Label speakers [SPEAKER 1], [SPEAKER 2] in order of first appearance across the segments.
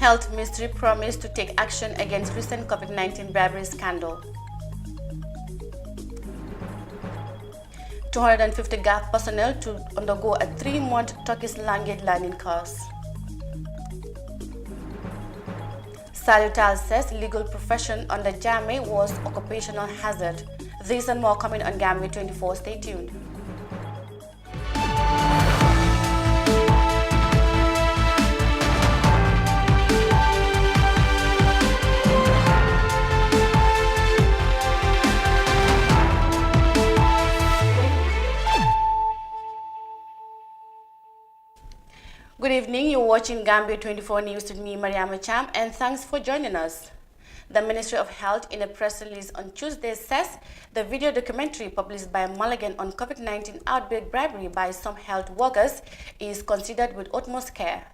[SPEAKER 1] Health Ministry promised to take action against recent COVID-19 bribery scandal. 250 GAF personnel to undergo a 3-month Turkish language learning course. Salutal says legal profession under GAMBIA was occupational hazard. This and more coming on GAMBIA 24. Stay tuned. Good evening, you're watching Gambia 24 News with me, Mariama Cham, and thanks for joining us. The Ministry of Health, in a press release on Tuesday, says the video documentary published by Mulligan on COVID-19 outbreak bribery by some health workers is considered with utmost care.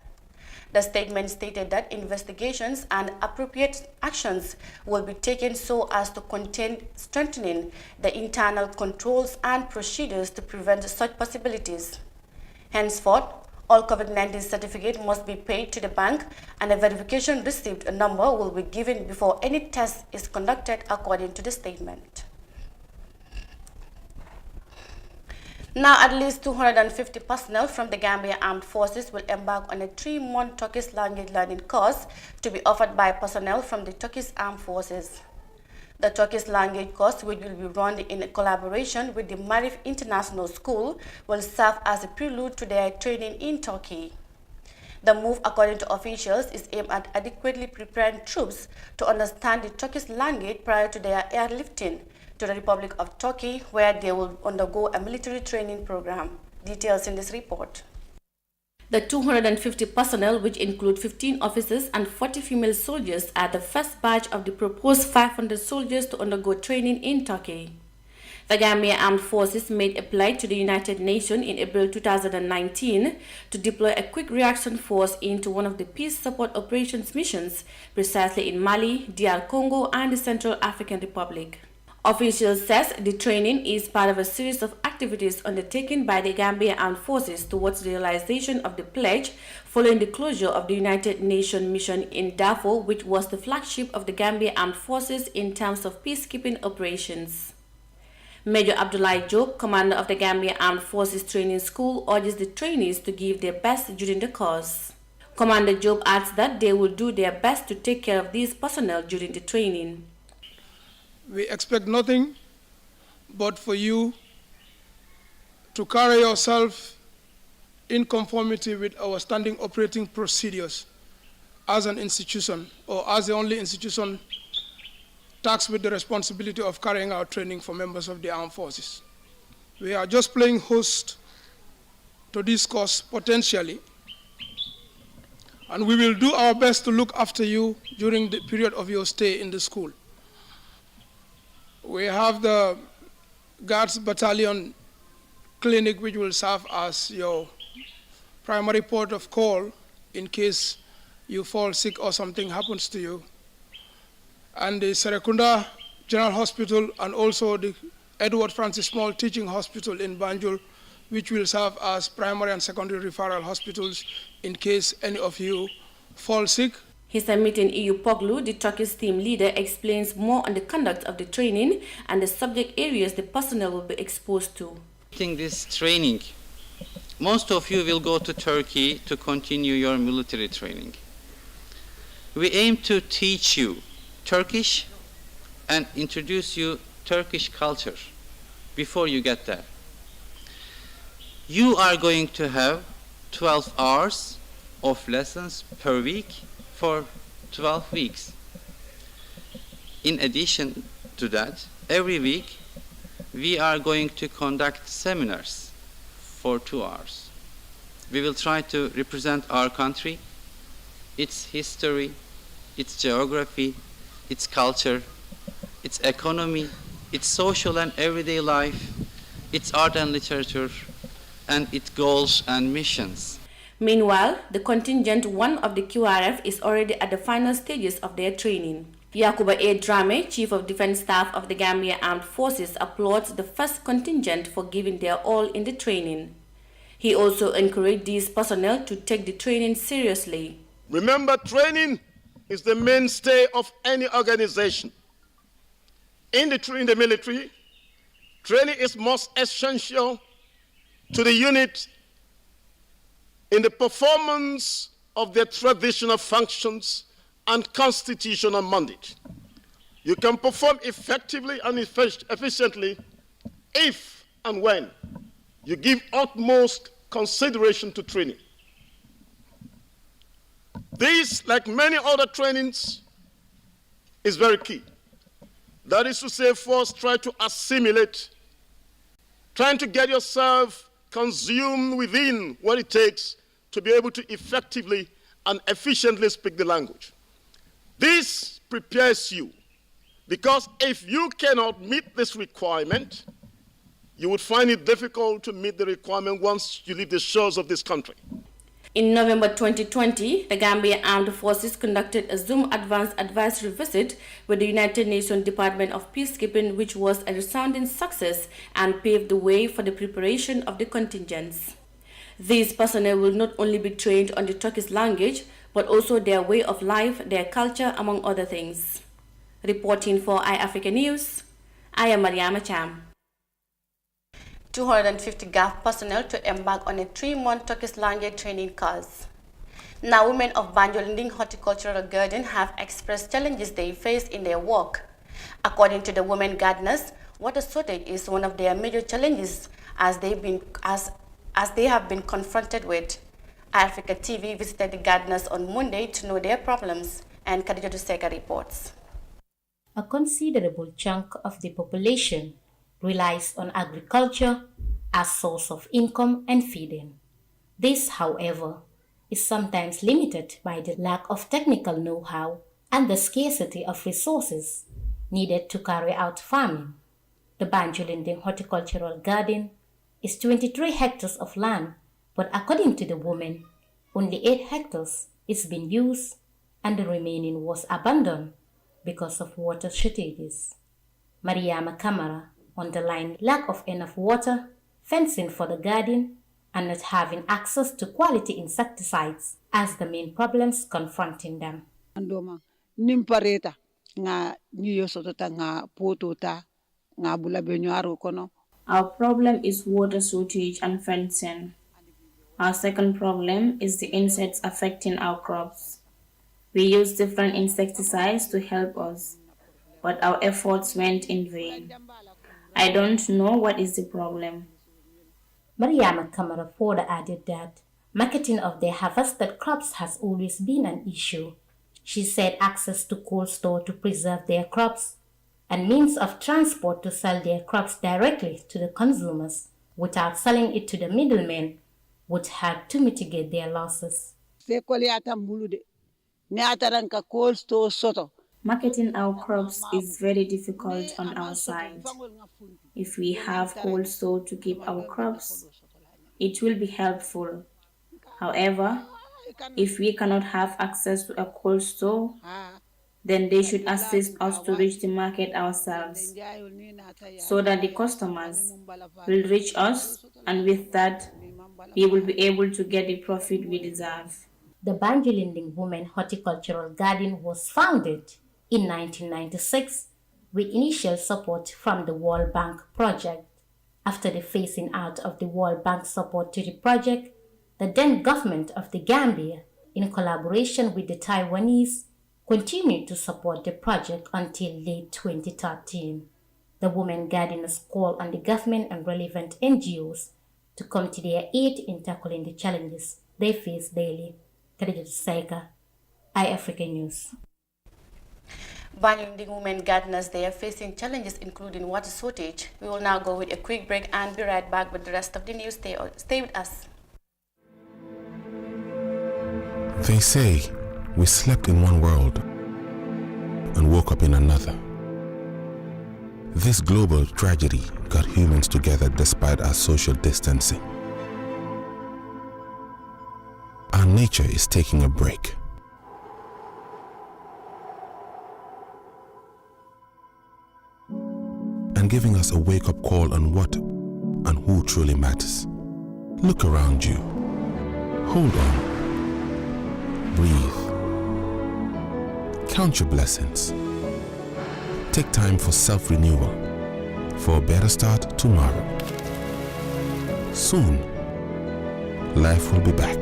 [SPEAKER 1] The statement stated that investigations and appropriate actions will be taken so as to contain strengthening the internal controls and procedures to prevent such possibilities. Henceforth, all COVID-19 certificates must be paid to the bank, and a verification receipt number will be given before any test is conducted, according to the statement. Now, at least 250 personnel from the Gambia Armed Forces will embark on a 3-month Turkish language learning course to be offered by personnel from the Turkish Armed Forces. The Turkish language course, which will be run in collaboration with the Marif International School, will serve as a prelude to their training in Turkey. The move, according to officials, is aimed at adequately preparing troops to understand the Turkish language prior to their airlifting to the Republic of Turkey, where they will undergo a military training program. Details in this report. The 250 personnel, which include 15 officers and 40 female soldiers, are the first batch of the proposed 500 soldiers to undergo training in Turkey. The Gambia Armed Forces made a pledge to the United Nations in April 2019 to deploy a quick reaction force into one of the peace support operations missions, precisely in Mali, DR Congo, and the Central African Republic. Officials says the training is part of a series of activities undertaken by the Gambia Armed Forces towards the realization of the pledge following the closure of the United Nations mission in Darfur, which was the flagship of the Gambia Armed Forces in terms of peacekeeping operations. Major Abdoulaye Diop, commander of the Gambia Armed Forces Training School, urges the trainees to give their best during the course. Commander Diop adds that they will do their best to take care of these personnel during the training.
[SPEAKER 2] We expect nothing but for you to carry yourself in conformity with our standing operating procedures as an institution, or as the only institution tasked with the responsibility of carrying out training for members of the armed forces. We are just playing host to this course potentially, and we will do our best to look after you during the period of your stay in the school. We have the Guards Battalion Clinic, which will serve as your primary port of call in case you fall sick or something happens to you. And the Serekunda General Hospital, and also the Edward Francis Small Teaching Hospital in Banjul, which will serve as primary and secondary referral hospitals in case any of you fall sick.
[SPEAKER 1] His meeting EU Poglu, the Turkish team leader, explains more on the conduct of the training and the subject areas the personnel will be exposed to.
[SPEAKER 3] In this training, most of you will go to Turkey to continue your military training. We aim to teach you Turkish and introduce you Turkish culture before you get there. You are going to have 12 hours of lessons per week for 12 weeks. In addition to that, every week we are going to conduct seminars for 2 hours. We will try to represent our country, its history, its geography, its culture, its economy, its social and everyday life, its art and literature, and its goals and missions.
[SPEAKER 1] Meanwhile, the contingent 1 of the QRF is already at the final stages of their training. Yakuba A. Drame, Chief of Defense Staff of the Gambia Armed Forces, applauds the first contingent for giving their all in the training. He also encouraged these personnel to take the training seriously.
[SPEAKER 4] Remember, training is the mainstay of any organization. In the military, training is most essential to the unit in the performance of their traditional functions and constitutional mandate. You can perform effectively and efficiently if and when you give utmost consideration to training. This, like many other trainings, is very key. That is to say, first try to assimilate, trying to get yourself consumed within what it takes to be able to effectively and efficiently speak the language. This prepares you, because if you cannot meet this requirement, you would find it difficult to meet the requirement once you leave the shores of this country.
[SPEAKER 1] In November 2020, the Gambia Armed Forces conducted a Zoom Advanced Advisory Visit with the United Nations Department of Peacekeeping, which was a resounding success and paved the way for the preparation of the contingents. These personnel will not only be trained on the Turkish language, but also their way of life, their culture, among other things. Reporting for iAfrica News, I am Mariama Cham. 250 GAF personnel to embark on a 3-month Turkish language training course. Now, women of Banjul Horticultural Garden have expressed challenges they face in their work. According to the women gardeners, water shortage is one of their major challenges as they have been confronted with. Africa TV visited the gardeners on Monday to know their problems, and Khadija Seka reports.
[SPEAKER 5] A considerable chunk of the population relies on agriculture as source of income and feeding. This, however, is sometimes limited by the lack of technical know-how and the scarcity of resources needed to carry out farming. The Banjul Horticultural Garden is 23 hectares of land, but according to the women, only 8 hectares is being used and the remaining was abandoned because of water shortages. Mariama Kamara underlined lack of enough water, fencing for the garden, and not having access to quality insecticides as the main problems confronting them.
[SPEAKER 6] Our problem is water shortage and fencing. Our second problem is the insects affecting our crops. We use different insecticides to help us, but our efforts went in vain. I don't know what is the problem.
[SPEAKER 5] Mariama Kamara further added that marketing of their harvested crops has always been an issue. She said access to cold store to preserve their crops and means of transport to sell their crops directly to the consumers without selling it to the middlemen would help to mitigate their losses.
[SPEAKER 6] Marketing our crops is very difficult on our side. If we have cold store to keep our crops, it will be helpful. However, if we cannot have access to a cold store, then they should assist us to reach the market ourselves, so that the customers will reach us, and with that, we will be able to get the profit we deserve.
[SPEAKER 5] The Banjul Women Horticultural Garden was founded in 1996 with initial support from the World Bank project. After the phasing out of the World Bank support to the project, the then government of the Gambia, in collaboration with the Taiwanese, continued to support the project until late 2013. The women gardeners called on the government and relevant NGOs to come to their aid in tackling the challenges they face daily. Khadija Seka, iAfrica News.
[SPEAKER 1] Banjul women gardeners, they are facing challenges including water shortage. We will now go with a quick break and be right back with the rest of the news. Stay with us.
[SPEAKER 7] They say we slept in one world and woke up in another. This global tragedy got humans together despite our social distancing. Our nature is taking a break. And giving us a wake-up call on what and who truly matters. Look around you. Hold on. Breathe. Count your blessings. Take time for self-renewal, for a better start tomorrow. Soon, life will be back.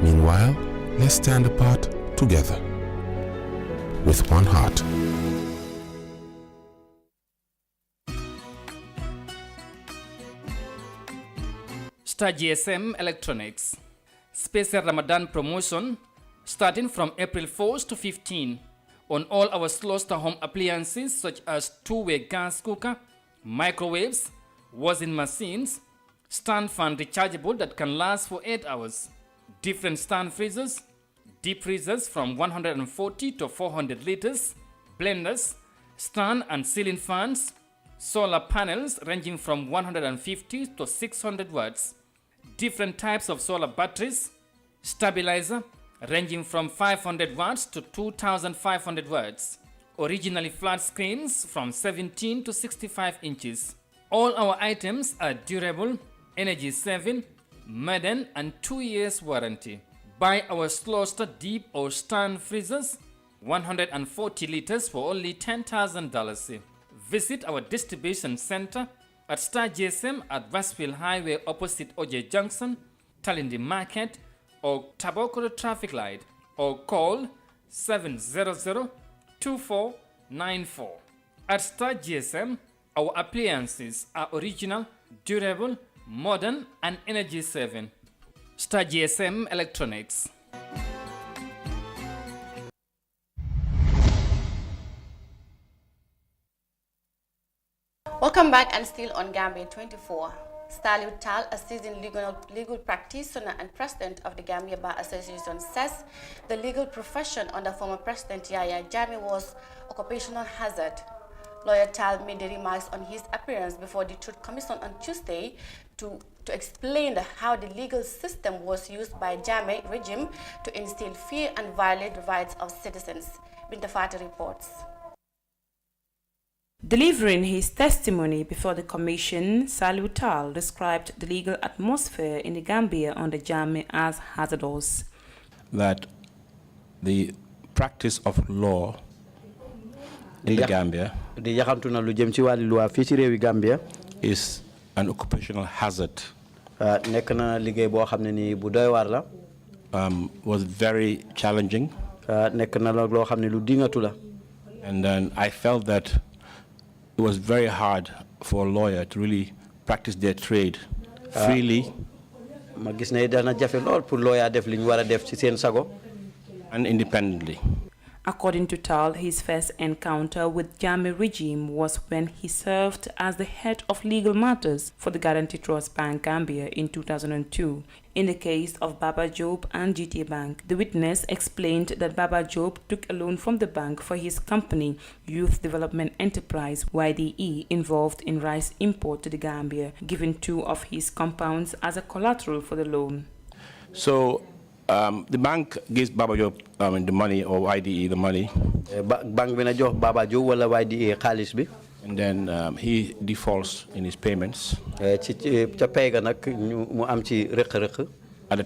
[SPEAKER 7] Meanwhile, let's stand apart together with one heart.
[SPEAKER 8] Star GSM Electronics. Special Ramadan promotion starting from April 1st to 15 on all our Sloster home appliances such as two-way gas cooker, microwaves, washing machines, stand fan rechargeable that can last for 8 hours, different stand freezers, deep freezers from 140 to 400 liters, blenders, stand and ceiling fans, solar panels ranging from 150 to 600 watts, different types of solar batteries, stabilizer ranging from 500 watts to 2500 watts, originally flat screens from 17 to 65 inches. All our items are durable, energy saving, modern and 2 years warranty. Buy our Sloster deep or stand freezers, 140 liters for only $10,000. Visit our distribution center at Star GSM at Westfield Highway opposite OJ Junction, Talindi Market, or Tabokoro Traffic Light, or call 700-2494. At Star GSM, our appliances are original, durable, modern, and energy saving. Star GSM Electronics.
[SPEAKER 1] Welcome back, and still on Gambia 24. Saliu Tal, a seasoned legal practitioner and president of the Gambia Bar Association, says the legal profession under former President Yahya Jammeh was occupational hazard. Lawyer Tal made the remarks on his appearance before the Truth Commission on Tuesday to explain how the legal system was used by Jammeh regime to instill fear and violate the rights of citizens. Binta Fati reports.
[SPEAKER 9] Delivering his testimony before the commission, Saliu Tal described the legal atmosphere in the Gambia under Jammeh as hazardous.
[SPEAKER 10] That the practice of law in the Gambia is an occupational hazard. Was very challenging. And then I felt that it was very hard for a lawyer to really practice their trade freely and independently.
[SPEAKER 9] According to Tal, his first encounter with Jammeh regime was when he served as the head of legal matters for the Guarantee Trust Bank Gambia in 2002. In the case of Baba Job and GTA Bank, the witness explained that Baba Job took a loan from the bank for his company, Youth Development Enterprise (YDE), involved in rice import to the Gambia, giving 2 of his compounds as a collateral for the loan.
[SPEAKER 10] So the bank gives Baba Job the money, or YDE the money. And then he defaults in his payments. At the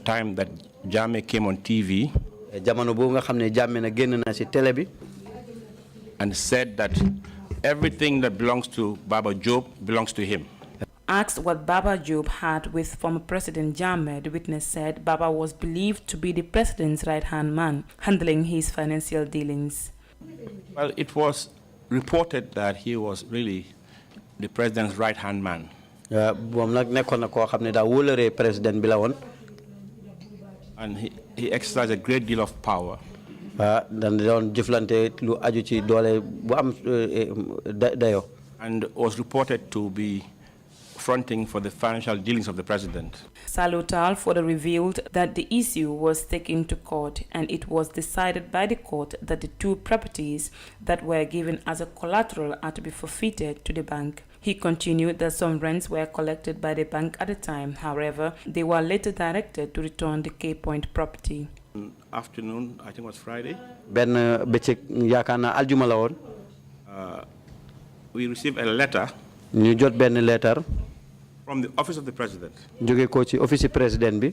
[SPEAKER 10] time that Jammeh came on TV and said that everything that belongs to Baba Job belongs to him.
[SPEAKER 9] Asked what Baba Job had with former President Jammeh, the witness said Baba was believed to be the president's right-hand man, handling his financial dealings.
[SPEAKER 10] Well, it was reported that he was really the president's right-hand man. And he exercised a great deal of power. And was reported to be fronting for the financial dealings of the president.
[SPEAKER 9] Saliu Tal further revealed that the issue was taken to court, and it was decided by the court that the 2 properties that were given as a collateral are to be forfeited to the bank. He continued that some rents were collected by the bank at the time. However, they were later directed to return the K Point property.
[SPEAKER 10] Afternoon, I think it was Friday. We received a letter From the Office of the President.
[SPEAKER 11] jóge ko ci office président bi.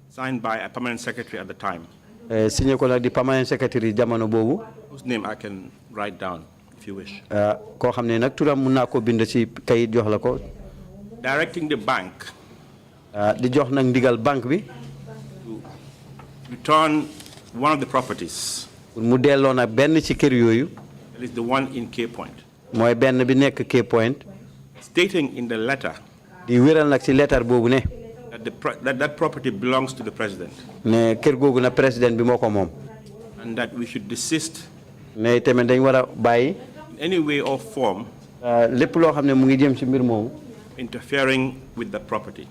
[SPEAKER 10] Signed by a permanent secretary at the time.
[SPEAKER 11] Signé ko nag di permanent secretary jamono boobu.
[SPEAKER 10] Whose name I can write down if you wish.
[SPEAKER 11] koo xam ne nag turam mun naa ko bind ci kayit jox la ko.
[SPEAKER 10] Directing the bank.
[SPEAKER 11] di jox nag ndigal banque bi.
[SPEAKER 10] To return one of the properties.
[SPEAKER 11] mu delloo nag benn ci kër yooyu.
[SPEAKER 10] That is the one in Cape Point.
[SPEAKER 11] mooy benn bi nekk Cape Point.
[SPEAKER 10] Stating in the letter.
[SPEAKER 11] di wéral nag ci lettre boobu ne.
[SPEAKER 10] that property belongs to the president.
[SPEAKER 11] ne kër googu na président bi moo ko moom.
[SPEAKER 10] And that we should desist.
[SPEAKER 11] ne tamit dañ war a bàyyi.
[SPEAKER 10] In any way or form.
[SPEAKER 11] lépp loo xam ne mu ngi jëm ci mbir moomu.
[SPEAKER 10] Interfering with the property.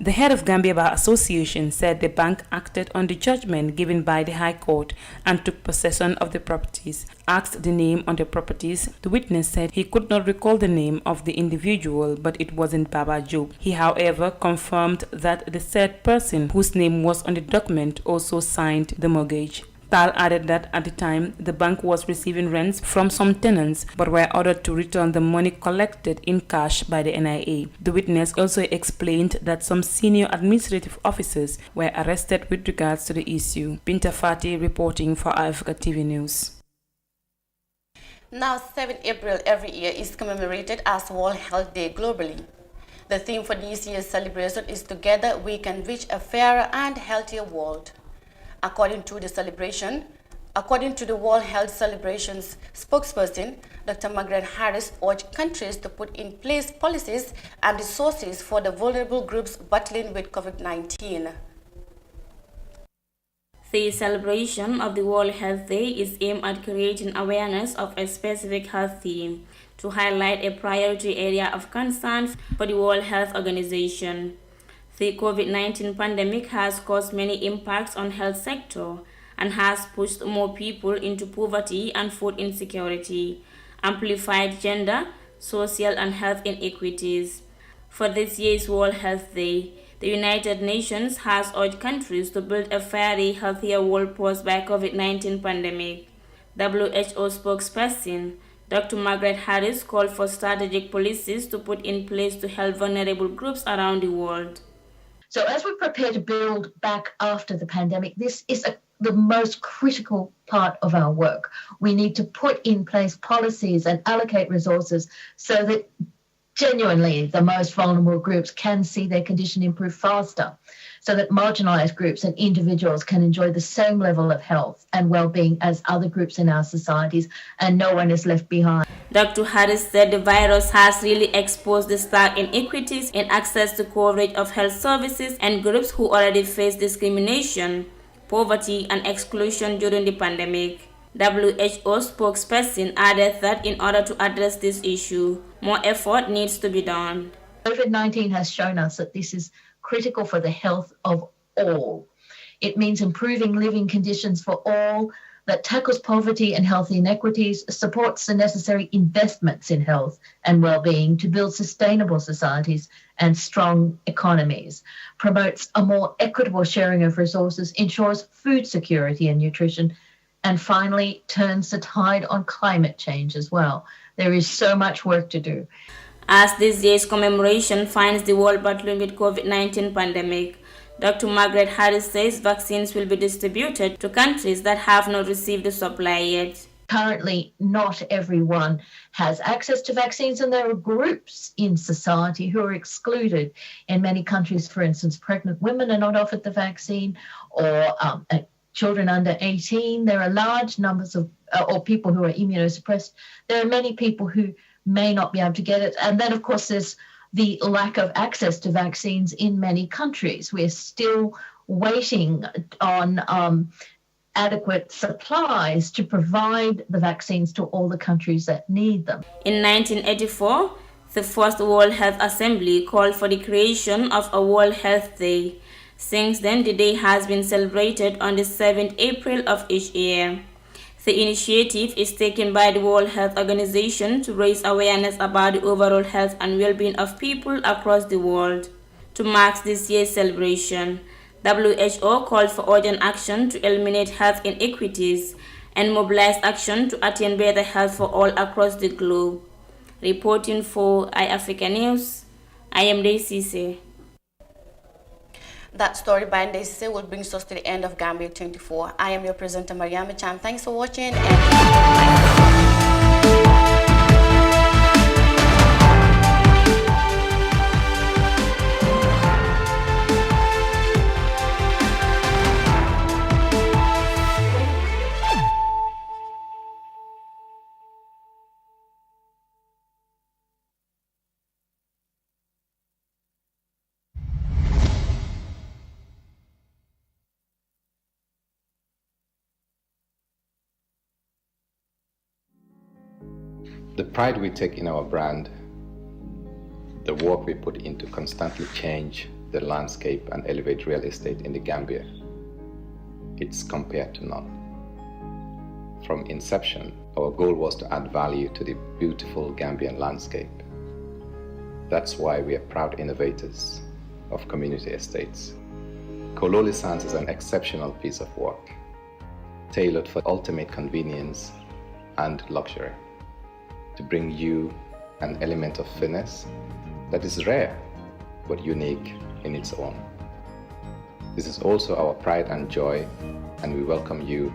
[SPEAKER 9] The head of Gambia Bar Association said the bank acted on the judgment given by the High Court and took possession of the properties. Asked the name on the properties, the witness said he could not recall the name of the individual, but it wasn't Baba Job. He, however, confirmed that the said person whose name was on the document also signed the mortgage. Tal added that at the time, the bank was receiving rents from some tenants but were ordered to return the money collected in cash by the NIA. The witness also explained that some senior administrative officers were arrested with regards to the issue. Binta Fati reporting for Africa TV News.
[SPEAKER 1] Now, 7 April every year is commemorated as World Health Day globally. The theme for this year's celebration is Together We Can Reach a Fairer and Healthier World. According to the World Health Celebrations spokesperson, Dr. Margaret Harris urged countries to put in place policies and resources for the vulnerable groups battling with COVID-19.
[SPEAKER 6] The celebration of the World Health Day is aimed at creating awareness of a specific health theme to highlight a priority area of concern for the World Health Organization. The COVID-19 pandemic has caused many impacts on the health sector and has pushed more people into poverty and food insecurity, amplified gender, social and health inequities. For this year's World Health Day, the United Nations has urged countries to build a fairer, healthier world posed by COVID-19 pandemic. WHO spokesperson Dr. Margaret Harris called for strategic policies to put in place to help vulnerable groups around the world.
[SPEAKER 12] So as we prepare to build back after the pandemic, this is the most critical part of our work. We need to put in place policies and allocate resources so that genuinely the most vulnerable groups can see their condition improve faster, so that marginalized groups and individuals can enjoy the same level of health and well-being as other groups in our societies, and no one is left behind.
[SPEAKER 6] Dr. Harris said the virus has really exposed the stark inequities in access to coverage of health services and groups who already face discrimination, poverty, and exclusion during the pandemic. WHO spokesperson added that in order to address this issue, more effort needs to be done.
[SPEAKER 12] COVID-19 has shown us that this is critical for the health of all. It means improving living conditions for all, that tackles poverty and health inequities, supports the necessary investments in health and well-being to build sustainable societies and strong economies, promotes a more equitable sharing of resources, ensures food security and nutrition, and finally turns the tide on climate change as well. There is so much work to do.
[SPEAKER 6] As this year's commemoration finds the world battling with COVID-19 pandemic, Dr. Margaret Harris says vaccines will be distributed to countries that have not received the supply yet.
[SPEAKER 12] Currently, not everyone has access to vaccines, and there are groups in society who are excluded. In many countries, for instance, pregnant women are not offered the vaccine, or children under 18. There are large numbers of, or people who are immunosuppressed. There are many people who may not be able to get it. And then, of course, there's the lack of access to vaccines in many countries. We're still waiting on adequate supplies to provide the vaccines to all the countries that need them.
[SPEAKER 6] In 1984, the first World Health Assembly called for the creation of a World Health Day. Since then, the day has been celebrated on the 7th April of each year. The initiative is taken by the World Health Organization to raise awareness about the overall health and well-being of people across the world. To mark this year's celebration, WHO called for urgent action to eliminate health inequities and mobilize action to attain better health for all across the globe. Reporting for iAfrica News, I am Daisy.
[SPEAKER 1] That story by Ndese will bring us to the end of Gambia 24. I am your presenter, Mariama Chan. Thanks for watching.
[SPEAKER 13] The pride we take in our brand, the work we put into constantly change the landscape and elevate real estate in the Gambia, it's compared to none. From inception, our goal was to add value to the beautiful Gambian landscape. That's why we are proud innovators of community estates. Kololi Sands is an exceptional piece of work, tailored for ultimate convenience and luxury, to bring you an element of finesse that is rare but unique in its own. This is also our pride and joy, and we welcome you